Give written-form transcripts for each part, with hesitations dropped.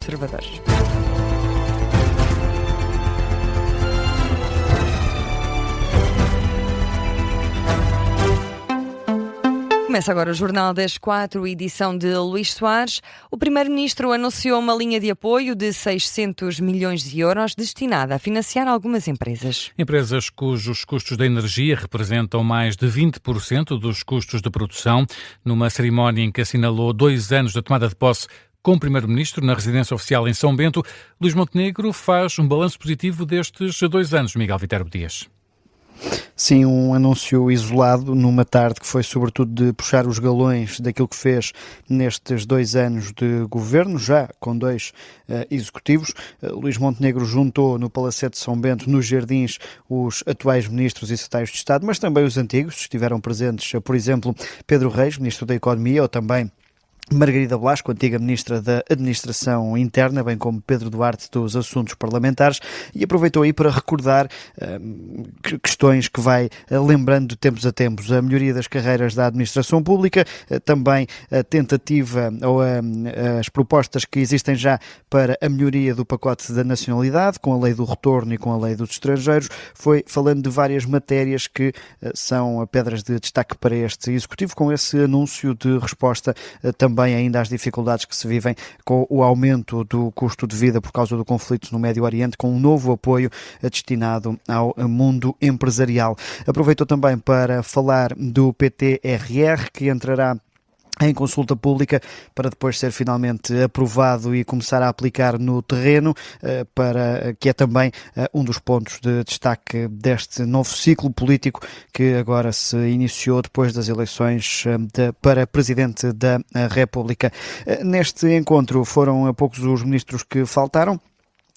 Observador. Começa agora o Jornal das 4, edição de Luís Soares. O Primeiro-Ministro anunciou uma linha de apoio de 600 milhões de euros destinada a financiar algumas empresas. Empresas cujos custos da energia representam mais de 20% dos custos de produção. Numa cerimónia em que assinalou 2 anos da tomada de posse como Primeiro-Ministro na residência oficial em São Bento, Luís Montenegro faz um balanço positivo destes 2 anos, Miguel Viterbo Dias. Sim, um anúncio isolado numa tarde que foi sobretudo de puxar os galões daquilo que fez nestes 2 anos de governo, já com 2 executivos. Luís Montenegro juntou no Palacete de São Bento, nos Jardins, os atuais ministros e secretários de Estado, mas também os antigos. Estiveram presentes, por exemplo, Pedro Reis, ministro da Economia, ou também Margarida Blasco, antiga Ministra da Administração Interna, bem como Pedro Duarte dos Assuntos Parlamentares, e aproveitou aí para recordar questões que vai lembrando de tempos a tempos. A melhoria das carreiras da administração pública, também a tentativa ou as propostas que existem já para a melhoria do pacote da nacionalidade, com a lei do retorno e com a lei dos estrangeiros. Foi falando de várias matérias que são pedras de destaque para este Executivo, com esse anúncio de resposta também ainda às dificuldades que se vivem com o aumento do custo de vida por causa do conflito no Médio Oriente, com um novo apoio destinado ao mundo empresarial. Aproveitou também para falar do PTRR, que entrará em consulta pública para depois ser finalmente aprovado e começar a aplicar no terreno, que é também um dos pontos de destaque deste novo ciclo político que agora se iniciou depois das eleições para Presidente da República. Neste encontro foram poucos os ministros que faltaram.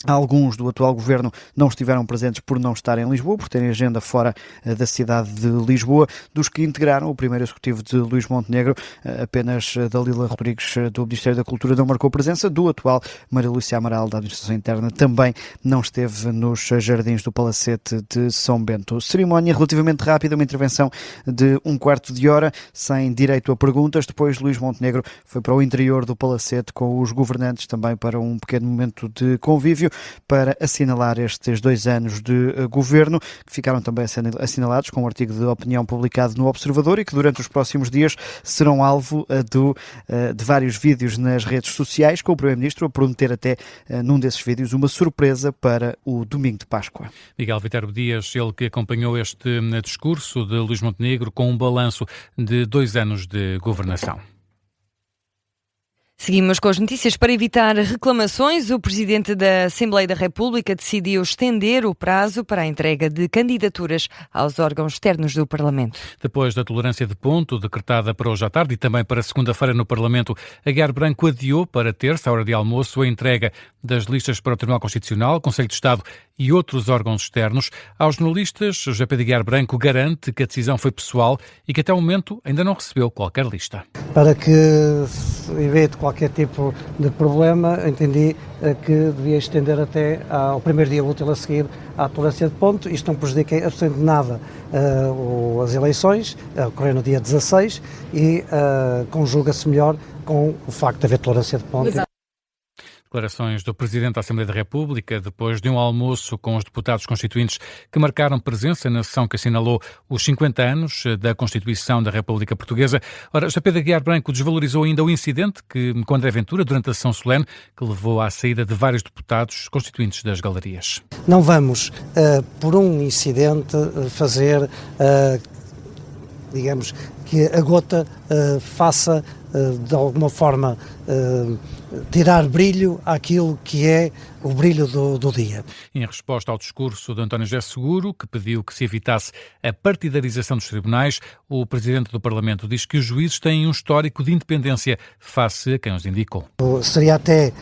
Alguns do atual governo não estiveram presentes por não estarem em Lisboa, por terem agenda fora da cidade de Lisboa. Dos que integraram o primeiro executivo de Luís Montenegro, apenas Dalila Rodrigues, do Ministério da Cultura, não marcou presença. Do atual, Maria Lúcia Amaral, da Administração Interna, também não esteve nos jardins do Palacete de São Bento. Cerimónia relativamente rápida, uma intervenção de 1/4 de hora, sem direito a perguntas. Depois, Luís Montenegro foi para o interior do Palacete com os governantes, também para um pequeno momento de convívio, para assinalar estes 2 anos de governo, que ficaram também assinalados com um artigo de opinião publicado no Observador e que durante os próximos dias serão alvo de vários vídeos nas redes sociais, com o Primeiro-Ministro a prometer até num desses vídeos uma surpresa para o domingo de Páscoa. Miguel Viterbo Dias, ele que acompanhou este discurso de Luís Montenegro com um balanço de 2 anos de governação. Seguimos com as notícias. Para evitar reclamações, o Presidente da Assembleia da República decidiu estender o prazo para a entrega de candidaturas aos órgãos externos do Parlamento. Depois da tolerância de ponto decretada para hoje à tarde e também para segunda-feira no Parlamento, Aguiar Branco adiou para terça, à hora de almoço, a entrega das listas para o Tribunal Constitucional, Conselho de Estado e outros órgãos externos. Aos jornalistas, José Pedro Aguiar Branco garante que a decisão foi pessoal e que até o momento ainda não recebeu qualquer lista. Para que se evite qualquer tipo de problema, entendi que devia estender até ao primeiro dia útil a seguir à tolerância de ponto. Isto não prejudica absolutamente nada as eleições, ocorreram no dia 16 e conjuga-se melhor com o facto de haver tolerância de ponto. Declarações do Presidente da Assembleia da República depois de um almoço com os deputados constituintes que marcaram presença na sessão que assinalou os 50 anos da Constituição da República Portuguesa. Ora, José Pedro Aguiar Branco desvalorizou ainda o incidente com André Ventura durante a sessão solene que levou à saída de vários deputados constituintes das galerias. Não vamos, por um incidente, fazer, digamos, que a gota faça, de alguma forma, tirar brilho àquilo que é o brilho do dia. Em resposta ao discurso de António José Seguro, que pediu que se evitasse a partidarização dos tribunais, o Presidente do Parlamento diz que os juízes têm um histórico de independência face a quem os indicou. Seria até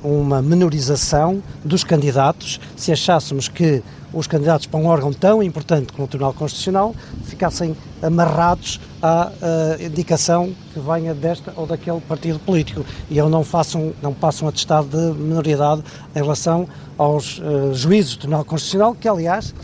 uma menorização dos candidatos se achássemos que os candidatos para um órgão tão importante como o Tribunal Constitucional ficassem amarrados à indicação que venha desta ou daquele partido político e não passam atestado de minoridade em relação aos juízes do Tribunal Constitucional, que aliás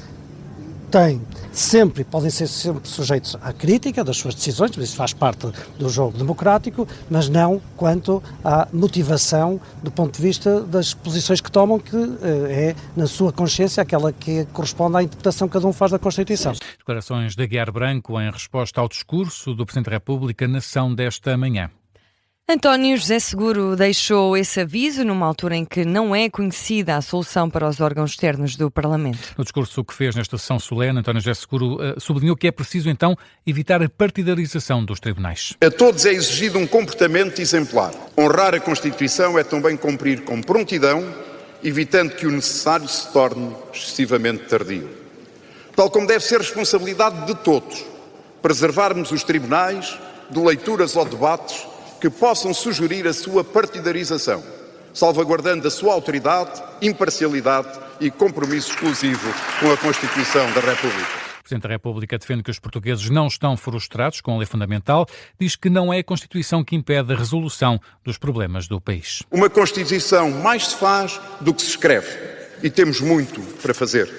podem ser sempre sujeitos à crítica das suas decisões, mas isso faz parte do jogo democrático, mas não quanto à motivação do ponto de vista das posições que tomam, que é, na sua consciência, aquela que corresponde à interpretação que cada um faz da Constituição. Declarações de Aguiar Branco em resposta ao discurso do Presidente da República na sessão desta manhã. António José Seguro deixou esse aviso numa altura em que não é conhecida a solução para os órgãos externos do Parlamento. No discurso que fez nesta sessão solene, António José Seguro sublinhou que é preciso, então, evitar a partidarização dos tribunais. A todos é exigido um comportamento exemplar. Honrar a Constituição é também cumprir com prontidão, evitando que o necessário se torne excessivamente tardio. Tal como deve ser responsabilidade de todos, preservarmos os tribunais de leituras ou debates que possam sugerir a sua partidarização, salvaguardando a sua autoridade, imparcialidade e compromisso exclusivo com a Constituição da República. O Presidente da República defende que os portugueses não estão frustrados com a lei fundamental, diz que não é a Constituição que impede a resolução dos problemas do país. Uma Constituição mais se faz do que se escreve e temos muito para fazer.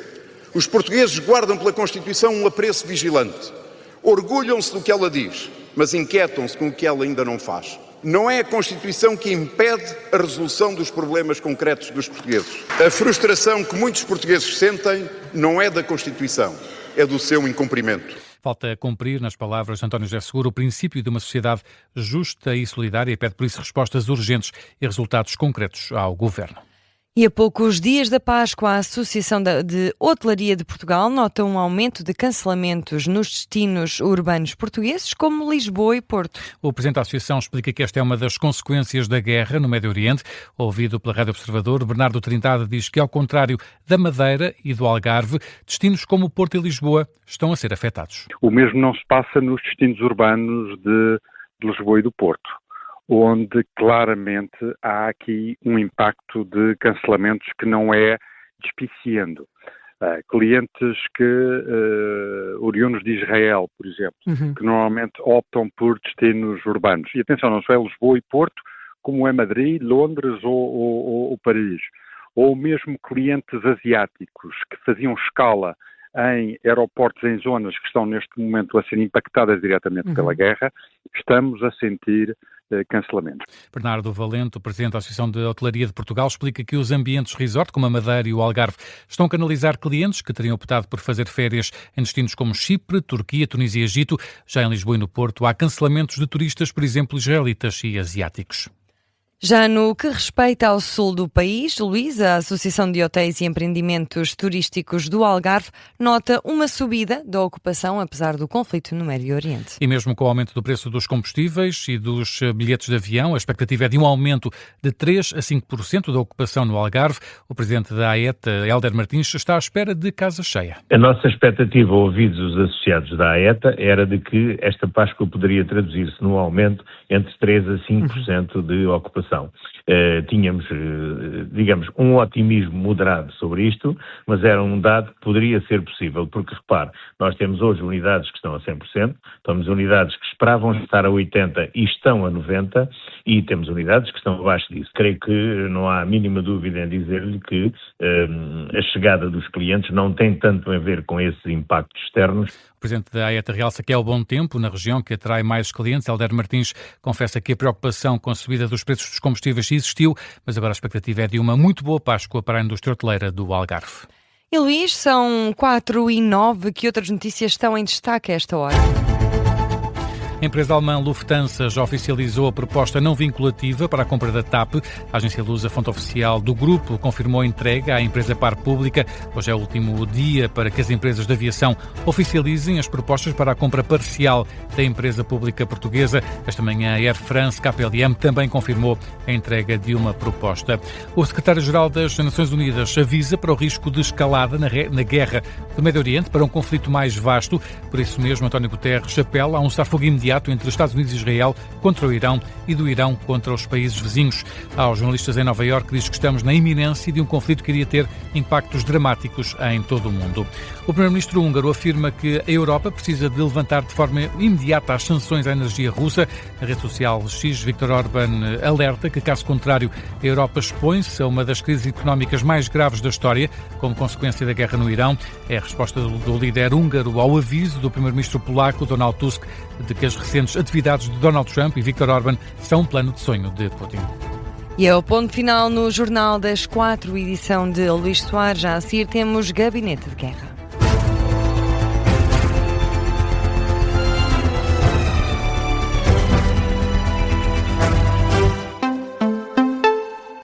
Os portugueses guardam pela Constituição um apreço vigilante, orgulham-se do que ela diz, mas inquietam-se com o que ela ainda não faz. Não é a Constituição que impede a resolução dos problemas concretos dos portugueses. A frustração que muitos portugueses sentem não é da Constituição, é do seu incumprimento. Falta cumprir, nas palavras de António José Seguro, o princípio de uma sociedade justa e solidária e pede por isso respostas urgentes e resultados concretos ao Governo. E a poucos dias da Páscoa, a Associação de Hotelaria de Portugal nota um aumento de cancelamentos nos destinos urbanos portugueses, como Lisboa e Porto. O Presidente da Associação explica que esta é uma das consequências da guerra no Médio Oriente. Ouvido pela Rádio Observador, Bernardo Trindade diz que, ao contrário da Madeira e do Algarve, destinos como Porto e Lisboa estão a ser afetados. O mesmo não se passa nos destinos urbanos de Lisboa e do Porto, onde claramente há aqui um impacto de cancelamentos que não é despiciando. Clientes oriundos de Israel, por exemplo, que normalmente optam por destinos urbanos. E atenção, não só é Lisboa e Porto, como é Madrid, Londres ou Paris. Ou mesmo clientes asiáticos que faziam escala em aeroportos, em zonas que estão neste momento a ser impactadas diretamente pela guerra, estamos a sentir cancelamentos. Bernardo Valente, o Presidente da Associação de Hotelaria de Portugal, explica que os ambientes resort, como a Madeira e o Algarve, estão a canalizar clientes que teriam optado por fazer férias em destinos como Chipre, Turquia, Tunísia e Egito. Já em Lisboa e no Porto há cancelamentos de turistas, por exemplo, israelitas e asiáticos. Já no que respeita ao sul do país, Luís, a Associação de Hotéis e Empreendimentos Turísticos do Algarve nota uma subida da ocupação, apesar do conflito no Médio Oriente. E mesmo com o aumento do preço dos combustíveis e dos bilhetes de avião, a expectativa é de um aumento de 3 a 5% da ocupação no Algarve. O Presidente da AETA, Hélder Martins, está à espera de casa cheia. A nossa expectativa, ouvidos os associados da AETA, era de que esta Páscoa poderia traduzir-se num aumento entre 3 a 5% de ocupação. Tínhamos, digamos, um otimismo moderado sobre isto, mas era um dado que poderia ser possível, porque, repare, nós temos hoje unidades que estão a 100%, temos unidades que esperavam estar a 80% e estão a 90%, e temos unidades que estão abaixo disso. Creio que não há a mínima dúvida em dizer-lhe que a chegada dos clientes não tem tanto a ver com esses impactos externos. O Presidente da AETA realça que é o bom tempo na região que atrai mais clientes. Hélder Martins confessa que a preocupação com a subida dos preços dos combustíveis existiu, mas agora a expectativa é de uma muito boa Páscoa para a indústria hoteleira do Algarve. E Luís, são 4h09. Que outras notícias estão em destaque a esta hora? A empresa alemã Lufthansa já oficializou a proposta não vinculativa para a compra da TAP. A agência Lusa, fonte oficial do grupo, confirmou a entrega à empresa par pública. Hoje é o último dia para que as empresas de aviação oficializem as propostas para a compra parcial da empresa pública portuguesa. Esta manhã, a Air France KPLM também confirmou a entrega de uma proposta. O secretário-geral das Nações Unidas avisa para o risco de escalada na guerra do Médio Oriente para um conflito mais vasto. Por isso mesmo, António Guterres apela a um cessar-fogo imediato imediato entre os Estados Unidos e Israel contra o Irão e do Irão contra os países vizinhos. Aos jornalistas em Nova Iorque diz que estamos na iminência de um conflito que iria ter impactos dramáticos em todo o mundo. O primeiro-ministro húngaro afirma que a Europa precisa de levantar de forma imediata as sanções à energia russa. Na rede social X, Viktor Orbán alerta que, caso contrário, a Europa expõe-se a uma das crises económicas mais graves da história, como consequência da guerra no Irão. É a resposta do líder húngaro ao aviso do primeiro-ministro polaco, Donald Tusk, de que as recentes atividades de Donald Trump e Viktor Orbán são um plano de sonho de Putin. E é o ponto final no Jornal das 4, edição de Luís Soares. Já a seguir temos Gabinete de Guerra.